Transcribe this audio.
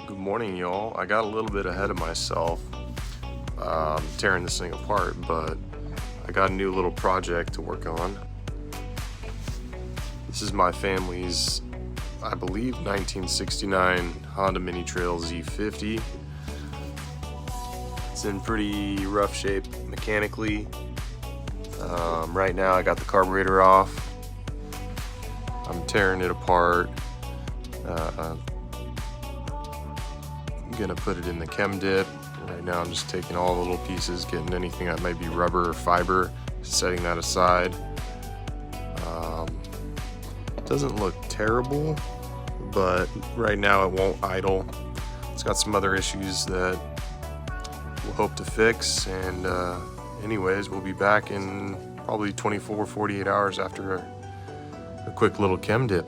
Good morning, y'all. I got a little bit ahead of myself tearing this thing apart, but I got a new little project to work on. This is my family's, I believe, 1969 Honda Mini Trail Z50. It's in pretty rough shape mechanically. Right now I got the carburetor off. I'm tearing it apart. I'm gonna put it in the chem dip. Right now I'm just taking all the little pieces, getting anything that might be rubber or fiber, setting that aside. Doesn't look terrible, but right now it won't idle. It's got some other issues that we'll hope to fix, and anyways, we'll be back in probably 24-48 hours after a quick little chem dip.